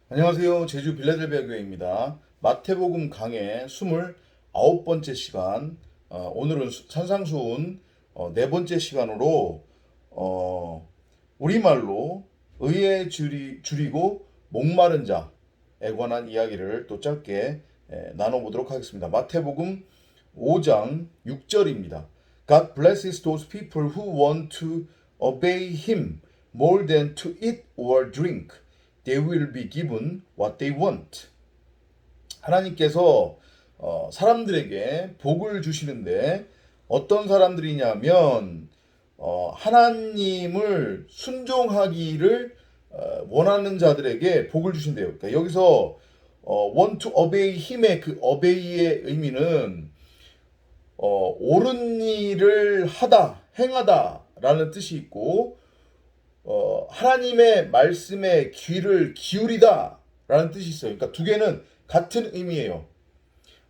안녕하세요. 제주 빌라델비아 교회입니다. 마태복음 강의 29번째 시간, 오늘은 산상수훈 네 번째 시간으로 우리말로 의에 줄이고 목마른 자에 관한 이야기를 또 짧게 나눠보도록 하겠습니다. 마태복음 5장 6절입니다. God blesses those people who want to obey him more than to eat or drink. They will be given what they want. 하나님께서 사람들에게 복을 주시는데 어떤 사람들이냐면 하나님을 순종하기를 원하는 자들에게 복을 주신대요. 그러니까 여기서 want to obey him의 그 obey의 의미는 옳은 일을 하다, 행하다라는 뜻이 있고 하나님의 말씀에 귀를 기울이다 라는 뜻이 있어요. 그러니까 두 개는 같은 의미예요.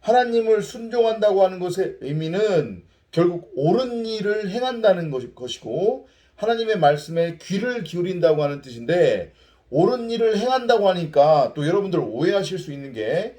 하나님을 순종한다고 하는 것의 의미는 결국 옳은 일을 행한다는 것이고 하나님의 말씀에 귀를 기울인다고 하는 뜻인데 옳은 일을 행한다고 하니까 또 여러분들 오해하실 수 있는 게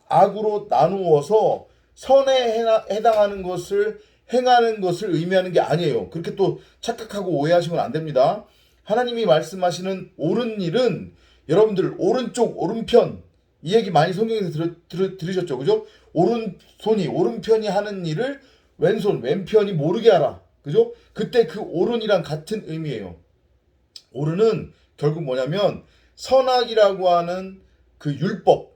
악으로 나누어서 선에 해당하는 것을 행하는 것을 의미하는 게 아니에요. 그렇게 또 착각하고 오해하시면 안 됩니다. 하나님이 말씀하시는 옳은 일은 여러분들 오른쪽, 오른편 이 얘기 많이 성경에서 들으셨죠? 그죠? 오른손이, 오른편이 하는 일을 왼손, 왼편이 모르게 하라. 그죠? 그때 그 옳은이랑 같은 의미예요. 옳은은 결국 뭐냐면 선악이라고 하는 그 율법,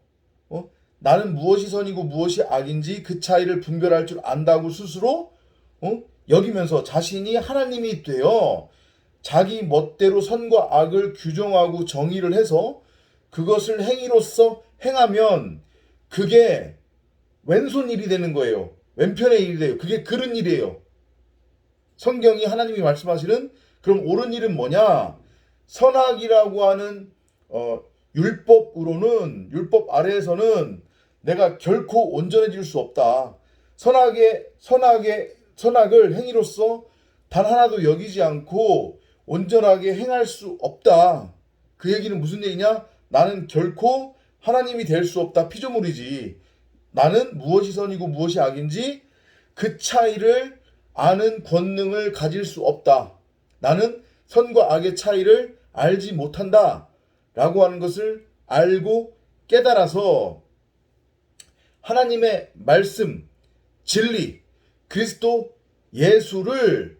나는 무엇이 선이고 무엇이 악인지 그 차이를 분별할 줄 안다고 스스로 여기면서 자신이 하나님이 되어 자기 멋대로 선과 악을 규정하고 정의를 해서 그것을 행위로서 행하면 그게 왼손 일이 되는 거예요. 왼편의 일이 돼요. 그게 그른 일이에요. 성경이 하나님이 말씀하시는 그럼 옳은 일은 뭐냐? 선악이라고 하는 율법으로는 율법 아래에서는 내가 결코 온전해질 수 없다. 선악을 행위로서 단 하나도 여기지 않고 온전하게 행할 수 없다. 그 얘기는 무슨 얘기냐? 나는 결코 하나님이 될 수 없다. 피조물이지. 나는 무엇이 선이고 무엇이 악인지 그 차이를 아는 권능을 가질 수 없다. 나는 선과 악의 차이를 알지 못한다. 라고 하는 것을 알고 깨달아서 하나님의 말씀, 진리, 그리스도 예수를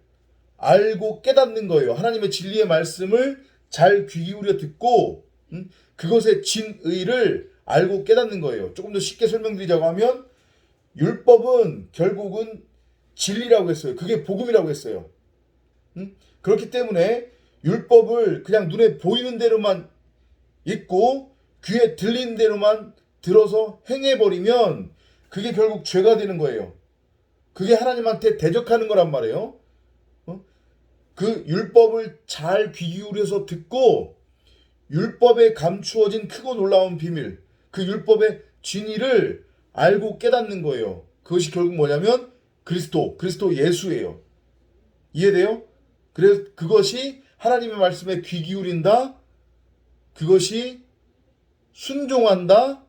알고 깨닫는 거예요. 하나님의 진리의 말씀을 잘 귀 기울여 듣고 그것의 진의를 알고 깨닫는 거예요. 조금 더 쉽게 설명드리자고 하면 율법은 결국은 진리라고 했어요. 그게 복음이라고 했어요. 그렇기 때문에 율법을 그냥 눈에 보이는 대로만 읽고 귀에 들리는 대로만 들어서 행해버리면 그게 결국 죄가 되는 거예요. 그게 하나님한테 대적하는 거란 말이에요. 그 율법을 잘 귀 기울여서 듣고 율법에 감추어진 크고 놀라운 비밀, 그 율법의 진리를 알고 깨닫는 거예요. 그것이 결국 뭐냐면 그리스도 예수예요. 이해돼요? 그래서 그것이 하나님의 말씀에 귀 기울인다. 그것이 순종한다.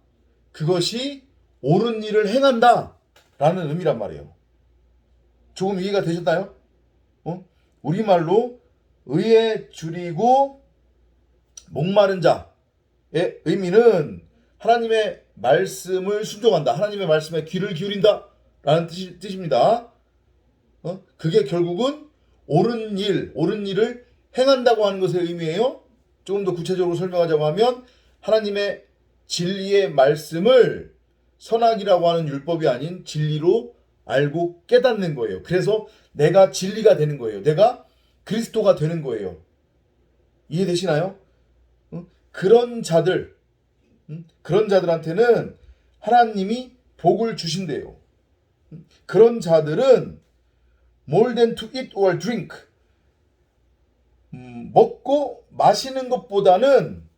그것이 옳은 일을 행한다. 라는 의미란 말이에요. 조금 이해가 되셨나요? 우리말로 의에 줄이고 목마른 자의 의미는 하나님의 말씀을 순종한다. 하나님의 말씀에 귀를 기울인다. 라는 뜻입니다. 그게 결국은 옳은 일을 행한다고 하는 것의 의미예요. 조금 더 구체적으로 설명하자고 하면 하나님의 진리의 말씀을 선악이라고 하는 율법이 아닌 진리로 알고 깨닫는 거예요. 그래서 내가 진리가 되는 거예요. 내가 그리스도가 되는 거예요. 이해되시나요? 그런 자들한테는 하나님이 복을 주신대요. 그런 자들은 more than to eat or drink, 먹고 마시는 것보다는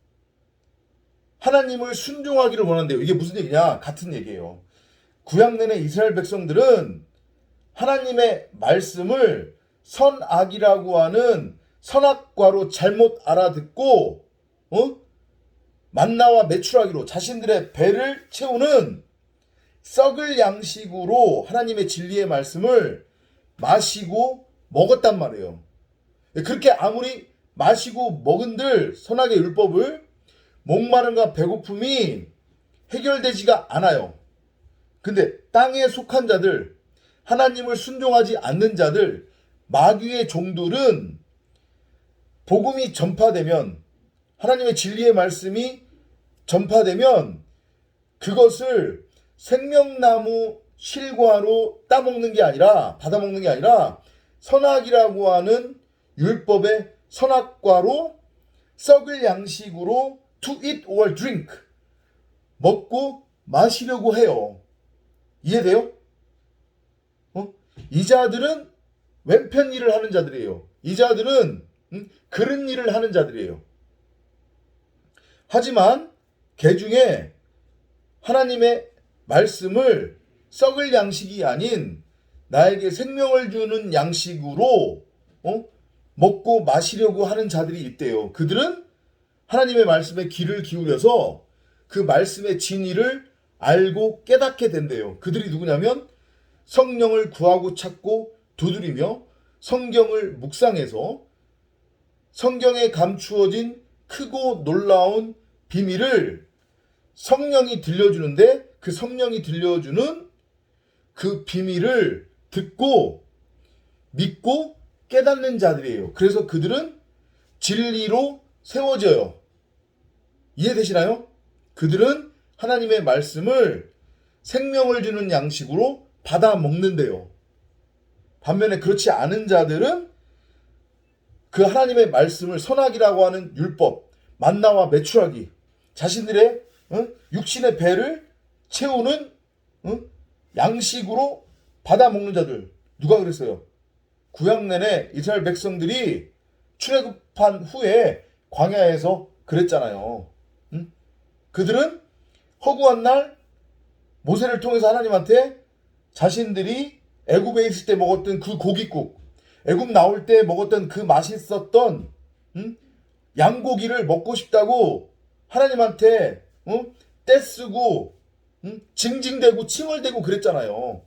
하나님을 순종하기를 원한대요. 이게 무슨 얘기냐? 같은 얘기예요. 구약 내내 이스라엘 백성들은 하나님의 말씀을 선악이라고 하는 선악과로 잘못 알아듣고 만나와 메추라기로 자신들의 배를 채우는 썩을 양식으로 하나님의 진리의 말씀을 마시고 먹었단 말이에요. 그렇게 아무리 마시고 먹은들 선악의 율법을 목마름과 배고픔이 해결되지가 않아요. 근데 땅에 속한 자들, 하나님을 순종하지 않는 자들, 마귀의 종들은 복음이 전파되면, 하나님의 진리의 말씀이 전파되면 그것을 생명나무 실과로 따먹는 게 아니라, 받아먹는 게 아니라 선악이라고 하는 율법의 선악과로 썩을 양식으로 to eat or drink, 먹고 마시려고 해요. 이해돼요? 이 자들은 왼편 일을 하는 자들이에요. 이 자들은 그른 일을 하는 자들이에요. 하지만 개 중에 하나님의 말씀을 썩을 양식이 아닌 나에게 생명을 주는 양식으로 먹고 마시려고 하는 자들이 있대요. 그들은 하나님의 말씀에 귀를 기울여서 그 말씀의 진리를 알고 깨닫게 된대요. 그들이 누구냐면 성령을 구하고 찾고 두드리며 성경을 묵상해서 성경에 감추어진 크고 놀라운 비밀을 성령이 들려주는데, 그 성령이 들려주는 그 비밀을 듣고 믿고 깨닫는 자들이에요. 그래서 그들은 진리로 세워져요. 이해되시나요? 그들은 하나님의 말씀을 생명을 주는 양식으로 받아 먹는데요. 반면에 그렇지 않은 자들은 그 하나님의 말씀을 선악이라고 하는 율법, 만나와 메추라기, 자신들의 육신의 배를 채우는 양식으로 받아 먹는 자들. 누가 그랬어요? 구약 내내 이스라엘 백성들이 출애굽한 후에 광야에서 그랬잖아요. 그들은 허구한 날 모세를 통해서 하나님한테 자신들이 애굽에 있을 때 먹었던 그 고깃국, 애굽 나올 때 먹었던 그 맛있었던 양고기를 먹고 싶다고 하나님한테 떼쓰고 징징대고 칭얼대고 그랬잖아요.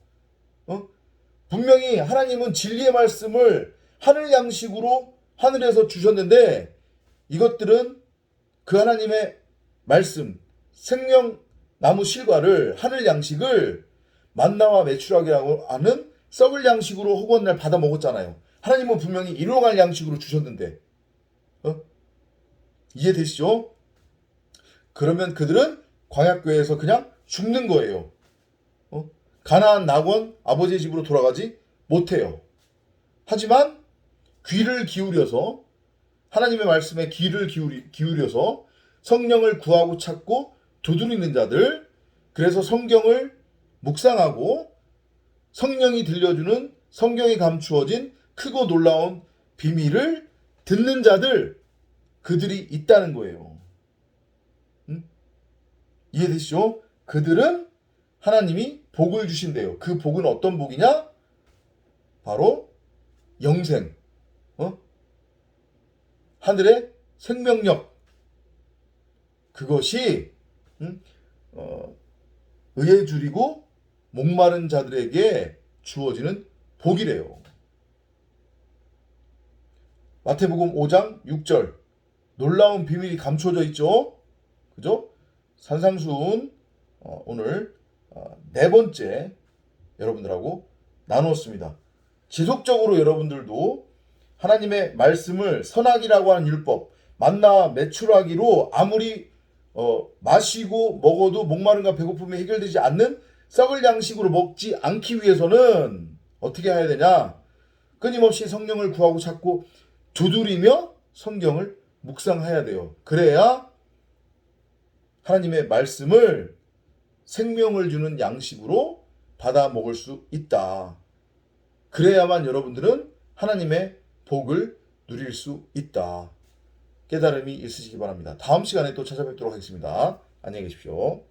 분명히 하나님은 진리의 말씀을 하늘 양식으로 하늘에서 주셨는데, 이것들은 그 하나님의 말씀, 생명나무 실과를, 하늘 양식을 만나와 메추라기라고 하는 썩을 양식으로 허구한 날 받아 먹었잖아요. 하나님은 분명히 일용할 양식으로 주셨는데, 이해되시죠? 그러면 그들은 광야교회에서 그냥 죽는 거예요. 가나안 낙원 아버지의 집으로 돌아가지 못해요. 하지만 귀를 기울여서, 하나님의 말씀에 귀를 기울여서 성령을 구하고 찾고 두드리는 자들, 그래서 성경을 묵상하고 성령이 들려주는 성경에 감추어진 크고 놀라운 비밀을 듣는 자들, 그들이 있다는 거예요. 이해되시죠? 그들은 하나님이 복을 주신대요. 그 복은 어떤 복이냐? 바로 영생, 하늘의 생명력. 그것이 의에 줄이고 목마른 자들에게 주어지는 복이래요. 마태복음 5장 6절, 놀라운 비밀이 감춰져 있죠. 그죠? 산상수훈 오늘 네 번째 여러분들하고 나누었습니다. 지속적으로 여러분들도 하나님의 말씀을 선악이라고 하는 율법, 만나와 메추라기로 아무리 마시고 먹어도 목마름과 배고픔이 해결되지 않는 썩을 양식으로 먹지 않기 위해서는 어떻게 해야 되냐? 끊임없이 성령을 구하고 찾고 두드리며 성경을 묵상해야 돼요. 그래야 하나님의 말씀을 생명을 주는 양식으로 받아 먹을 수 있다. 그래야만 여러분들은 하나님의 복을 누릴 수 있다. 깨달음이 있으시기 바랍니다. 다음 시간에 또 찾아뵙도록 하겠습니다. 안녕히 계십시오.